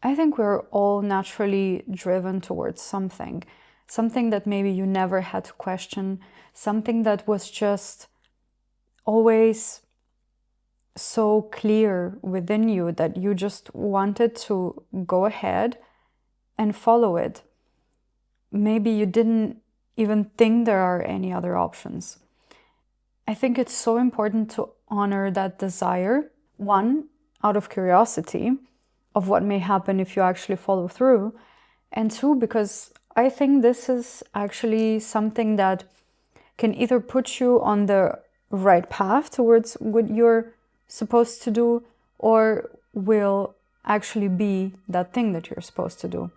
I think we're all naturally driven towards something, something that maybe you never had to question, something that was just always so clear within you that you just wanted to go ahead and follow it. Maybe you didn't even think there are any other options. I think it's so important to honor that desire, one, out of curiosity of what may happen if you actually follow through, and two, because I think this is actually something that can either put you on the right path towards what you're supposed to do, or will actually be that thing that you're supposed to do.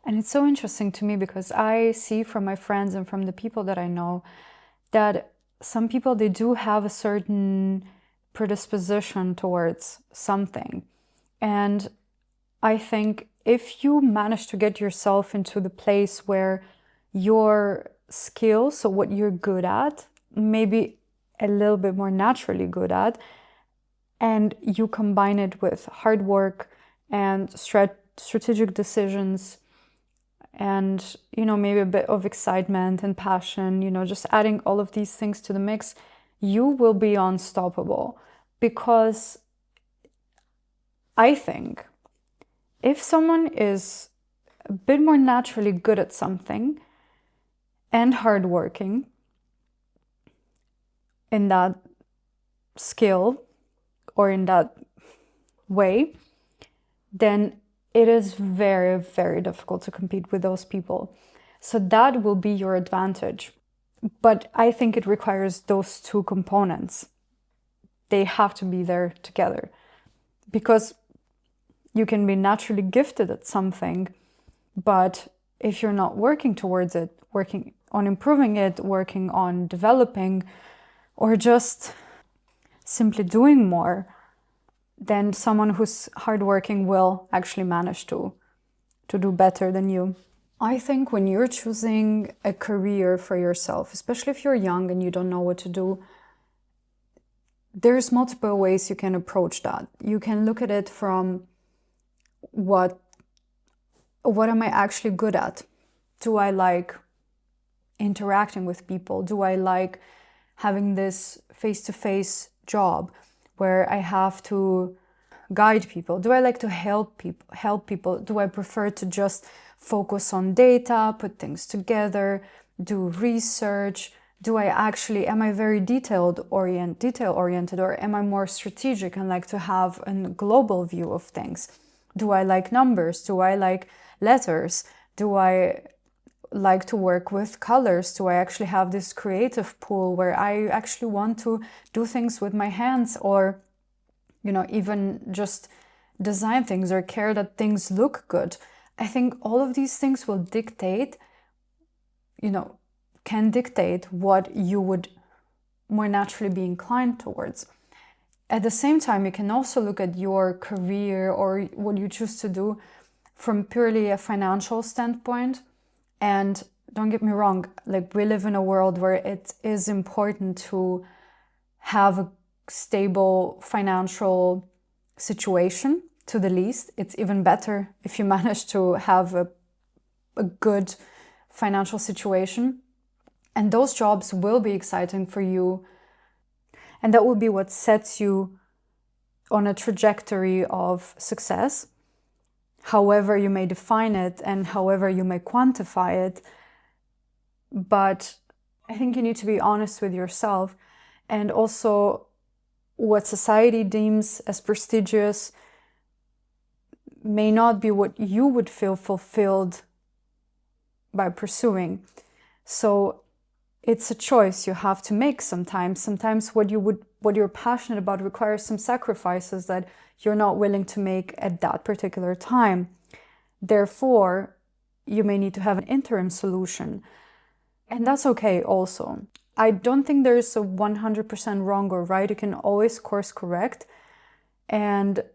And it's so interesting to me because I see from my friends and from the people that I know that some people, they do have a certain predisposition towards something. And I think if you manage to get yourself into the place where your skills, so what you're good at, maybe a little bit more naturally good at, and you combine it with hard work and strategic decisions and, maybe a bit of excitement and passion, just adding all of these things to the mix, you will be unstoppable. Because I think if someone is a bit more naturally good at something and hardworking in that skill or in that way, then it is very, very difficult to compete with those people. So that will be your advantage. But I think it requires those two components. They have to be there together. Because you can be naturally gifted at something, but if you're not working towards it, working on improving it, working on developing, or just simply doing more, then someone who's hardworking will actually manage to do better than you. I think when you're choosing a career for yourself, especially if you're young and you don't know what to do, there's multiple ways you can approach that. You can look at it from what am I actually good at? Do I like interacting with people? Do I like having this face-to-face job where I have to guide people? Do I like to help people? Do I prefer to just focus on data, put things together, do research? Am I very detail oriented, or am I more strategic and like to have a global view of things? Do I like numbers? Do I like letters? Do I like to work with colors? Do I actually have this creative pool where I actually want to do things with my hands, or even just design things or care that things look good? I think all of these things will can dictate what you would more naturally be inclined towards. At the same time, you can also look at your career or what you choose to do from purely a financial standpoint. And don't get me wrong, like, we live in a world where it is important to have a stable financial situation, to the least. It's even better if you manage to have a good financial situation. And those jobs will be exciting for you. And that will be what sets you on a trajectory of success, however you may define it and however you may quantify it. But I think you need to be honest with yourself, and also what society deems as prestigious may not be what you would feel fulfilled by pursuing. So it's a choice you have to make sometimes. Sometimes what you're passionate about requires some sacrifices that you're not willing to make at that particular time. Therefore, you may need to have an interim solution. And that's okay also. I don't think there's a 100% wrong or right. You can always course correct. And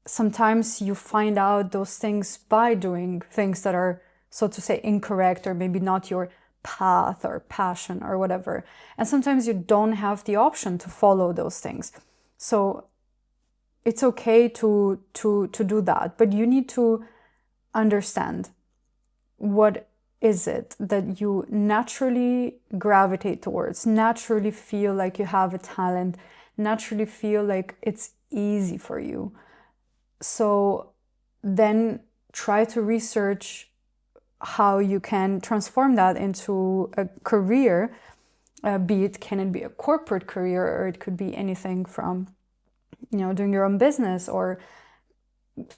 sometimes you find out those things by doing things that are, so to say, incorrect, or maybe not your path or passion or whatever. And sometimes you don't have the option to follow those things. So it's okay to do that, but you need to understand what is it that you naturally gravitate towards, naturally feel like you have a talent, naturally feel like it's easy for you. So then try to research how you can transform that into a career, can it be a corporate career, or it could be anything from, doing your own business or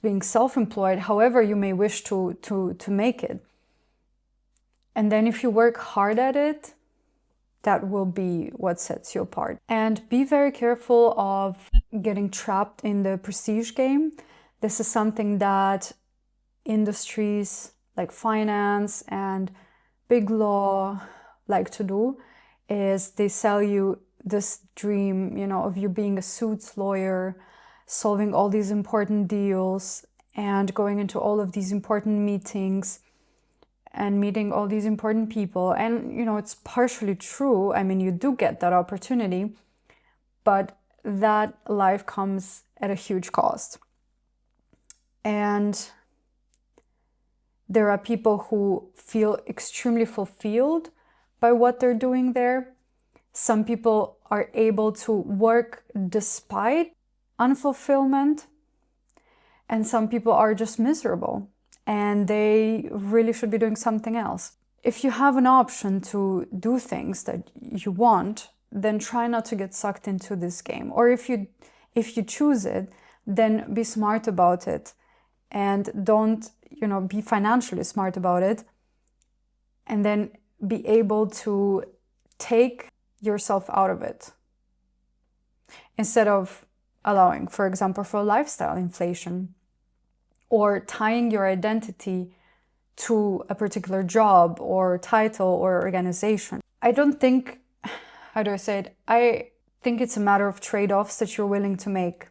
being self-employed, however you may wish to make it. And then if you work hard at it, that will be what sets you apart. And be very careful of getting trapped in the prestige game. This is something that industries like finance and big law like to do, is they sell you this dream, of you being a suits lawyer, solving all these important deals and going into all of these important meetings and meeting all these important people. And, it's partially true. I mean, you do get that opportunity, but that life comes at a huge cost. And there are people who feel extremely fulfilled by what they're doing there. Some people are able to work despite unfulfillment, and some people are just miserable and they really should be doing something else. If you have an option to do things that you want, then try not to get sucked into this game. Or if you choose it, then be smart about it, and don't, be financially smart about it, and then be able to take yourself out of it instead of allowing, for example, for lifestyle inflation, or tying your identity to a particular job or title or organization. I don't think, how do I say it? I think it's a matter of trade-offs that you're willing to make.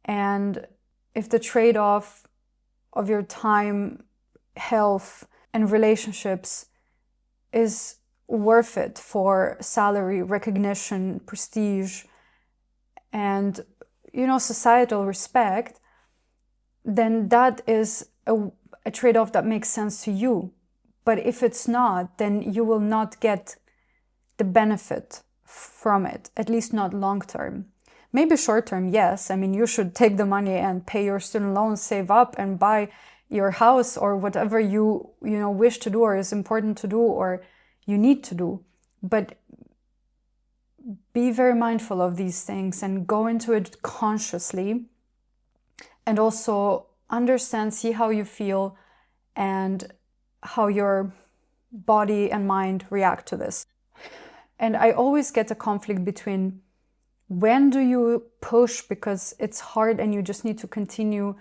And if the trade-off of your time, health, and relationships is worth it for salary, recognition, prestige, and, societal respect, then that is a trade-off that makes sense to you. But if it's not, then you will not get the benefit from it, at least not long-term. Maybe short-term, yes. I mean, you should take the money and pay your student loans, save up, and buy your house or whatever you wish to do or is important to do or you need to do. But be very mindful of these things and go into it consciously, and also understand, see how you feel and how your body and mind react to this. And I always get a conflict between when do you push because it's hard and you just need to continue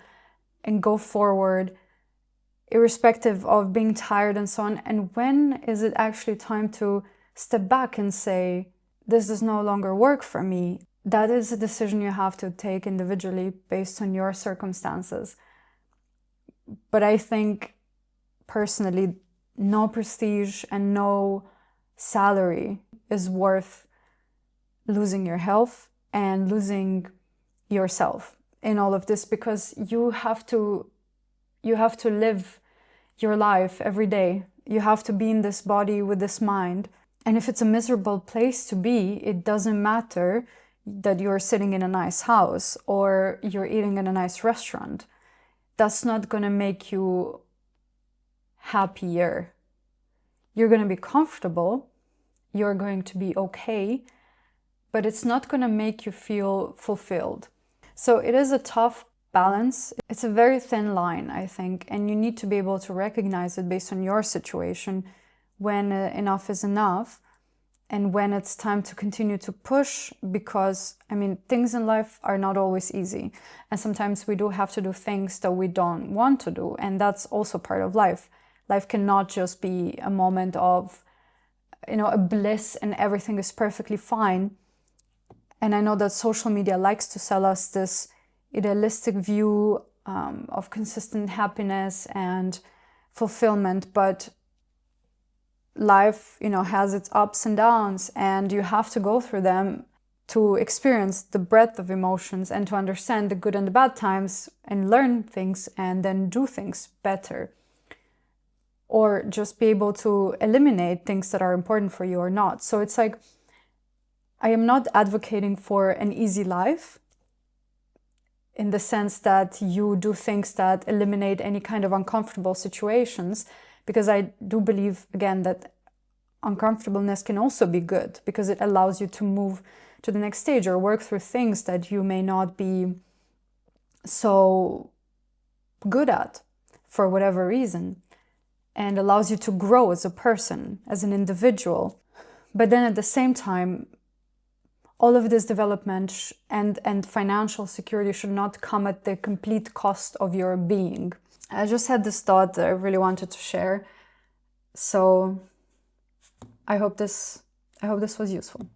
and go forward irrespective of being tired and so on, and when is it actually time to step back and say, this does no longer work for me. That is a decision you have to take individually based on your circumstances. But I think personally, no prestige and no salary is worth losing your health and losing yourself in all of this, because you have to live your life every day. You have to be in this body with this mind. And if it's a miserable place to be, it doesn't matter that you're sitting in a nice house or you're eating in a nice restaurant. That's not going to make you happier. You're going to be comfortable, you're going to be okay, but it's not going to make you feel fulfilled. So it is a tough balance. It's a very thin line, I think, and you need to be able to recognize it based on your situation, when enough is enough and when it's time to continue to push, because, I mean, things in life are not always easy. And sometimes we do have to do things that we don't want to do, and that's also part of life. Life cannot just be a moment of, a bliss and everything is perfectly fine. And I know that social media likes to sell us this idealistic view of consistent happiness and fulfillment, but life, has its ups and downs, and you have to go through them to experience the breadth of emotions and to understand the good and the bad times and learn things and then do things better. Or just be able to eliminate things that are important for you or not. So it's like, I am not advocating for an easy life in the sense that you do things that eliminate any kind of uncomfortable situations, because I do believe, again, that uncomfortableness can also be good because it allows you to move to the next stage or work through things that you may not be so good at for whatever reason, and allows you to grow as a person, as an individual. But then at the same time, all of this development and financial security should not come at the complete cost of your being. I just had this thought that I really wanted to share. So I hope this was useful.